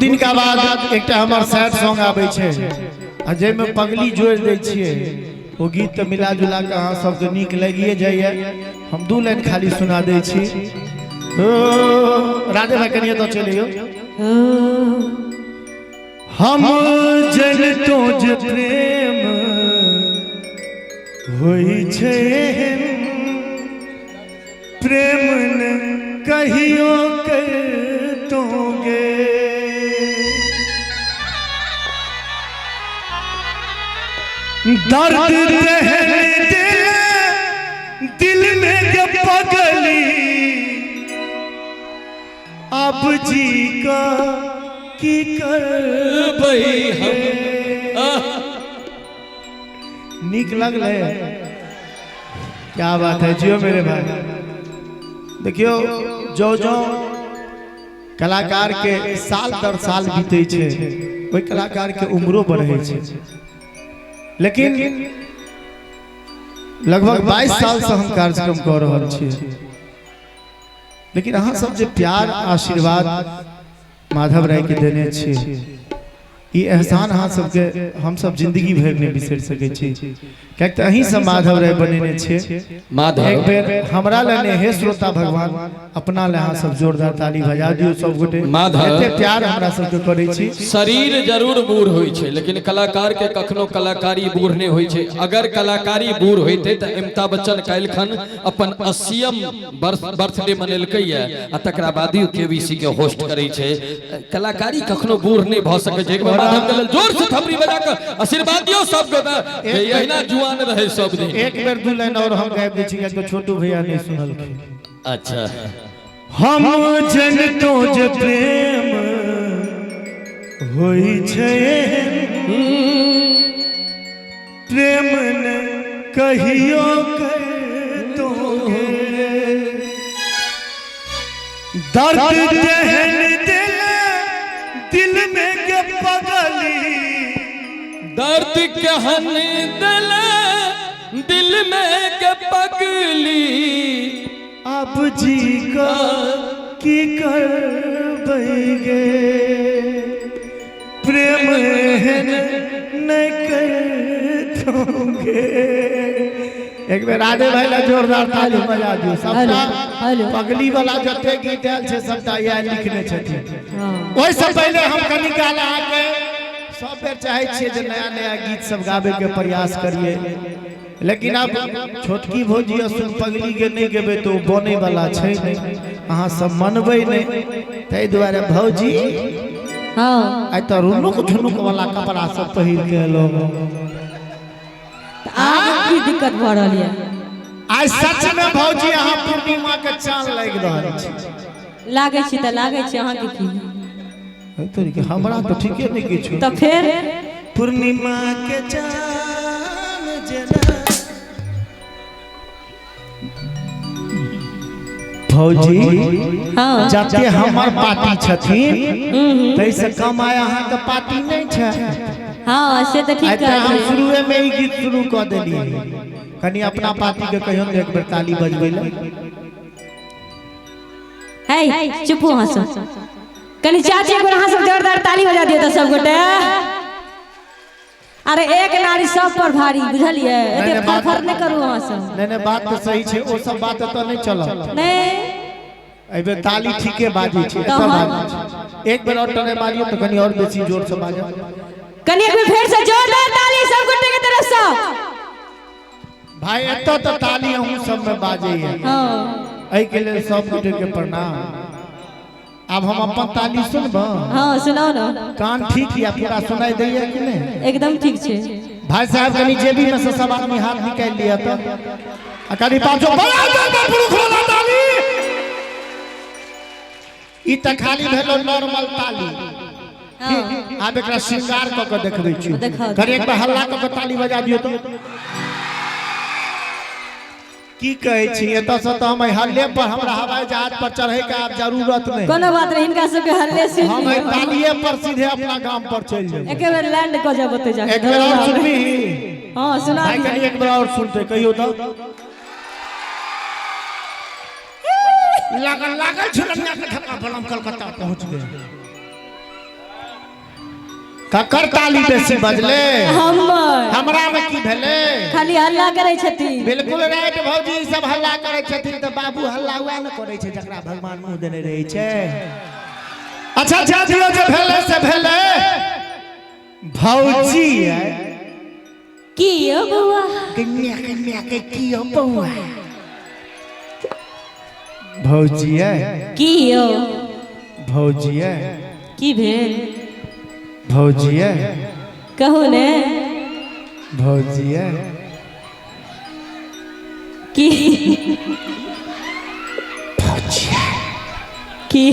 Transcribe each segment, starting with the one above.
दिन का बाद एक हमार सैड सॉन्ग आवे छे आ जे में पगली जोड़ दे छिए वो गीत तो मिला जुला के अहाँ सबके नीक लगिए जाइए। हम दू लाइन खाली सुना दे छी। राधे भाई कनिए तो चलियो। हम जन तो जे प्रेम होई छे प्रेम न कहियो कर दोगे। दर्द दिल में जब पगली अब जी का की कर भाई नीक लगले। क्या बात है जियो मेरे भाई। देखियो जो जो कलाकार के साल दर साल बीते छे वही कलाकार के उम्रो बढ़े छे। लेकिन लगभग 22 साल से हम कार्यक्रम कर रहे छे। लेकिन अहाँ सब जे प्यार आशीर्वाद माधव राय के देने छे ये एहसान अहाँ सबके हम सब जिंदगी भर नहीं बिसर सके छी। क्याक त अहीं सब माधव राय बनेने छे। माधव एक बेर हमरा लेने हे श्रोता भगवान अपना ले अहाँ सब जोरदार ताली बजा दियो सब गोटे। एते प्यार हमरा सबके करै छी। शरीर जरूर बूढ़ होई छे लेकिन कलाकार के कखनो कलाकारी बूढ़ नहीं होई छे। अगर कलाकारी बूढ़ होइते त अमिताभ बच्चन काल्खन अपन 80म बर्थडे मनेलकै या आ तकरा बाद ही केबीसी के होस्ट करै छे। कलाकारी कखनो बूढ़ नहीं भ सकै छे। जोर से थपड़ी बजा कर आशीर्वाद दियो सबको यहिना जुआन रहे सब दिन। एक बेर दू लाइन और हम गाइब दै छी तो छोटू भैया नहीं सुनल। अच्छा हम जन तो जे प्रेम होई छे प्रेम न कहियो कर दोगे। दर्द दहन दिल में के पगली दर्द कहन दिल में के पगली अब जी का की कर बैगे प्रेम न कर दोगे। एक बेर राधे भाई ला जोरदार ताली बजा दियो। सबटा पगली वाला जते गीत आयल छे सबटा या लिखने छथिन। ओइ से पहले हम कनी काल आके सब बेर चाहे छिए जे नया नया गीत सब गावे के प्रयास करिए। लेकिन अब छोटकी भौजी असुन पगली के नहीं गेबे तो बने वाला छे नहीं। अहाँ सब मनबै नहीं तै दुआरे भौजी हां आइ त रुनुक झुनुक वाला कपड़ा सब पहिर के लोग की दिक्कत भ रहल है। आज सच में भौजी अहाँ पूर्णिमा के चांद लाग रहल छी। लागे छी त लागे छी अहाँ के की तोरी के हमरा तो ठीके नहीं किछु। त फिर पूर्णिमा के चांद जना भौजी हां जते हमर पार्टी छथिन तै से कम आय अहाँ के पार्टी नहीं छै। हां से त ठीक है। हम शुरुए में ही गीत शुरू कर देलिए। कनी अपना पार्टी के कहियो एक बेर ताली बजबै ले। हे चुप हो हंसो कनी चाची एक बार हां सब जोरदार ताली बजा दियो त सब गोटे। अरे एक नारी सब पर भारी बुझलिए एते फरफर नहीं करू हां सब। नहीं बात तो सही छे ओ सब बात तो नहीं चलत नहीं एबे ताली ठीके बाजी छे। एक बेर और टने मारियो तो कनी और बेसी जोर से बाजा। कनी एक बार फिर से जोरदार ताली सब गोटे के तरफ से। भाई एतो तो ताली हम सब में बाजे है। हां एई के लिए सब गोटे के प्रणाम। अब हम अपन ताली सुनबो। हां सुनाओ ना। कान ठीक या पूरा सुनाई दैया कि नहीं? एकदम ठीक छे। भाई साहब कनी जेबी में से सब आदमी हाथ निकाल लिया तो अकरी पाछो बड़ा जोर पुरुष वाला ताली। ई त खाली भेलो नॉर्मल ताली। आब एकरा श्रृंगार क के देखबै छी। कनी एक बार हल्ला क के ताली बजा दियो तो की कहे छी। एत से तो हम हल्ले पर हमरा हवाई जहाज पर चढ़े के अब जरूरत नहीं। कोनो बात नहीं इनका सब के हल्ले से हम तालिए पर सीधे अपना गांव पर चल जाए। एक बार लैंड क जब ओते जाके एक बार और सुनबी। हां सुना भाई कनी एक बार और सुनते कहियो तो लागल लागल झुलनिया के धक्का बलम कलकत्ता पहुंच गए। ककर ताली बेसी बजले हमर हमरा में की भेले खाली हल्ला करै छथिन बिल्कुल राइट भौजी सब हल्ला करै छथिन त बाबू हल्ला हुआ न करै छै जकरा भगवान मुंह देने रहै छै अच्छा जा दियो जे भेले से भेले भौजी की यो बउआ कन्या के की हो बउआ भौजी की यो भौजी की भेल भौजी कहू ने भौजी की की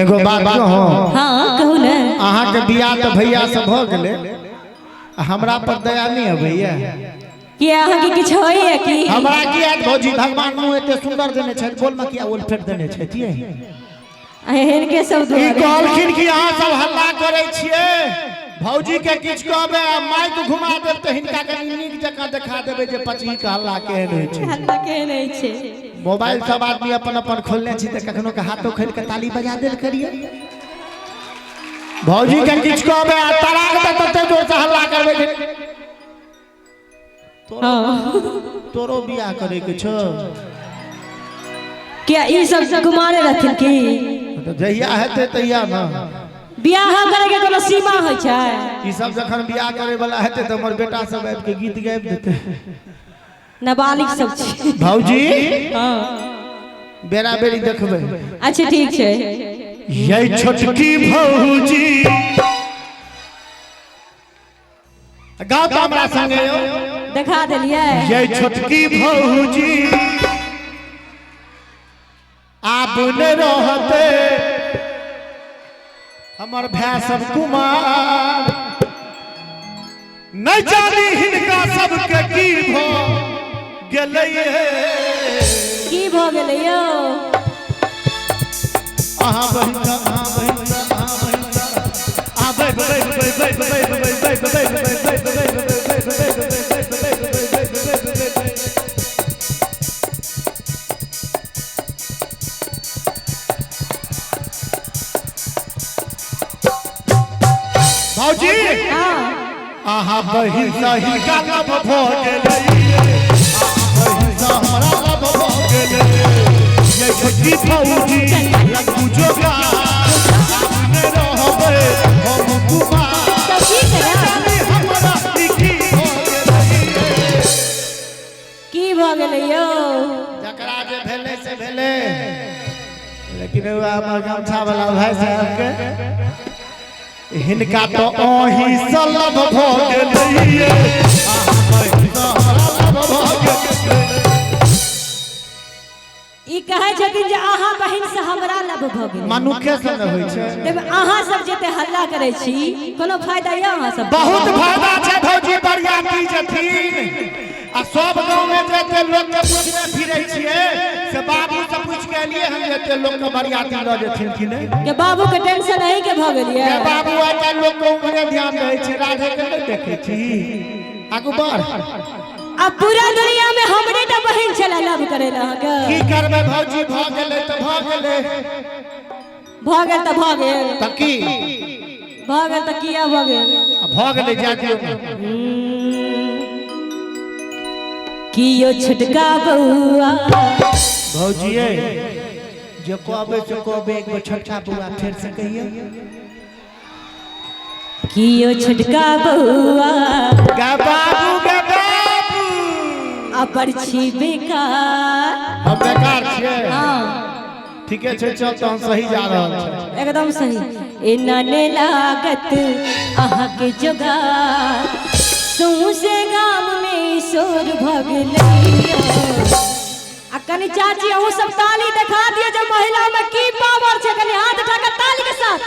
एगो बात कहो हाँ कहू ने अहाँ के बियाह तो भैया से भ गेले हमरा पर दया नहीं है भैया कि अहाँ के किछ होइए कि हमरा की याद भौजी भगवान मुंह एते सुंदर देने छै बोल में किया ओल फेट देने छै तिए एहन के सब ई कहलखिन कि अहाँ सब हल्ला करे छिए भौजी के किछ कहबे आ माइक घुमा देब त हिनका कनी नीक जकां देखा देबे जे पछी के हल्ला केहन होय छै हल्ला केहन होय छै मोबाइल सब आदमी अपन अपन खोलने छी त कखनो के हाथों खोल के ताली बजा देल करिए भौजी के किछ कहबे आ तराक त तते जोर से हल्ला करबे तोरो बियाह करे के छो क्या ई सब कुमारे रहथिन की तो जहिया हेते तहिया ना बियाह करे के कोनो सीमा होय छै ई सब जखन बियाह करे वाला हेते त हमर बेटा सब आबि के गीत गाबि देते नाबालिग सब छै भौजी हां बेरा बेरी देखबे अच्छा ठीक छै ये छोटकी भौजी गाओ त हमरा संगे यो देखा देलिए ये छोटकी भौजी आप न रहते हमर भाई सब कुमार न जानी हिनका सबके की भ गेलै की भ गेलै यौ अहाँ बहिना आबै भौजी आहा बहिन सही का लब भ गेलै हमरा लब भ गेलै ये छोटकी भौजी लगू जोगा न रहबै हम कुमार सब ठीक है ना हमरा लिखी भ गेलै की भ गेलै यौ जकरा जे भेले से भेले लेकिन हमर गमछा वाला भाई साहब के हिनका तो ओही सलब भ गेलैये ई कहै छथिन जे अहाँ बहिन से हमरा लब भ गेल मनुखे से न होय छै तब अहाँ सब जेते हल्ला करै छी कोनो फायदा य अहाँ सब बहुत फायदा छै भौजी बरियाती जथिन आ सब गांव में जेते लोग के पूछने फिरै छियै से बाबू से पूछ के लिए हम जेते लोग के बरियाती ल जेथिन कि नहीं के बाबू के टेंशन है के भ गेलिए के बाबू आइ लोग को उम्रे ध्यान दै छै राधे के नहीं देखे छी आगू बढ़ अब पूरा दुनिया में हमरे टा बहिन छला लब करे ला के की करबे भौजी भ गेलै त भ गेलै भ गेल त भ गेल त की भ गेल त किया भ गेल भ गेलै जा दियो कियो छटका बउआ भौजिए जे कहबे से कहबे एक बार छोटका बउआ फेर से कहिए कियो छटका बउआ गा बाबू अपर छी बेकार हम बेकार छियै हां ठीके छै चल त हम सही जा रहल छै एकदम सही एना ने लागत आहा के जोगा सौसे गाम में शोर भगलैया आ कनी चाची अहू सब ताली दिखा दिए जो महिला में की पावर छै कनी हाथ उठा के ताली के साथ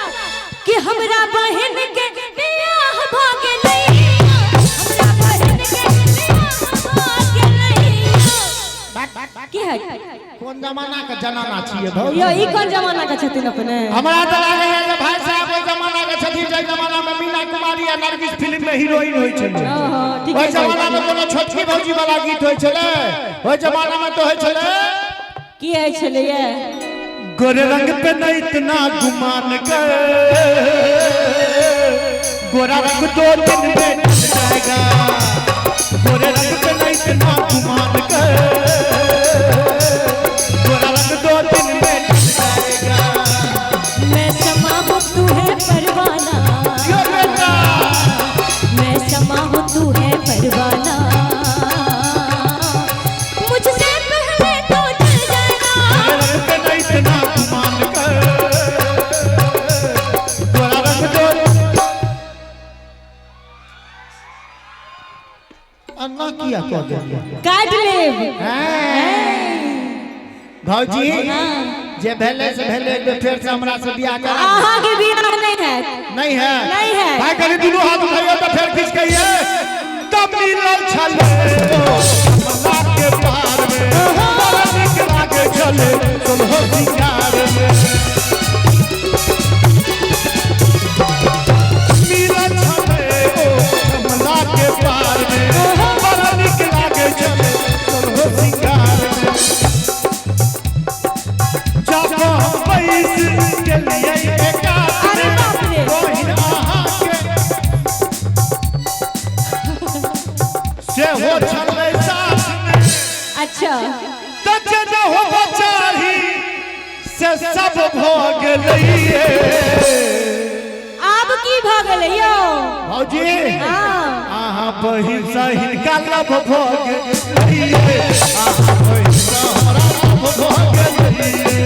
कि हमरा बहन के बियाह भ गेलै हमरा बहन के बियाह भ गेलै की है कोन जमाना के जनाना छियै भौजी यो ई कोन जमाना के छथिन अपने हमरा त लागै है जे भाई साहब ओइ जमाना के छथिन जे जमाना में मीना कुमारी आ नरगिस फिल्म में हीरोइन होय छलै ठीक ओइ है जमाना में कोनो छोटकी भौजी वाला गीत होय छलै ओइ जमाना में तो होय छलै की है छले ये गोरे रंग पे न इतना गुमान कर गोरा रंग 2 दिन में ढल जाएगा, गोरे रंग पे नहीं इतना गुमान कर, गोरा रंग 2 दिन में ढल जाएगा। मैं समा हूँ तू है परवाना, यो बेटा मैं समा हूँ तू है परवाना, मुझसे पहले तो जल जाएगा। गोरे रंग पे नहीं इतना गुमान कर, गोरा रंग 2 अन्ना किया क्या दिया काट लेब। भौजी हाँ। जे भेले से भेले एक बेर फिर से हमरा से बियाह करा आहा के बियाह नहीं है, नहीं है नहीं है। भाई करी दुनू हाथ उठाइए तो फिर खींच कहिए तब मिलल छले मल्ला के पार में बड़ा नीक लागे चले सुलहो सिंगार में मिलल छले मल्ला के पार में बड़ा नीक लागे चले सुलहो सिंगार में जब पैस के लिए अरे बाप रे। बहिन आहा के से हो छले साथ में अच्छा तजे न हो चाही से सब भोग लइए अब की भागल यो भौजी हाँ। आहा बहिन सहिन का लब भोग लइए आहा बहिन सा हमरा लब भोग लइए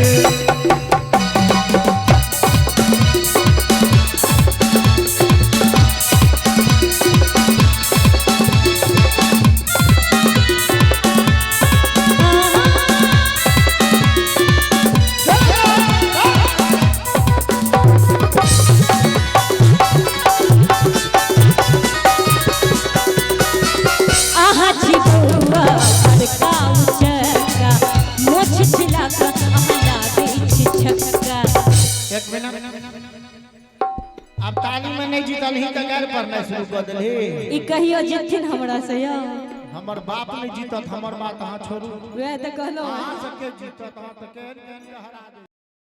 आहा छिबुआ बड़का उचका मोछ छिलाका आहा लागे छिछक्का। एक मिनट अब ताली में नहीं जीतल ही त गैर पढ़ना शुरू कर देली ई कहियो जिथिन हमरा से यो हमर बाप नहीं जीतत हमर बात अहाँ छोड़ू वह त कहलो अहाँ सबके जीतत अहाँ त केहन केहन के हरा दे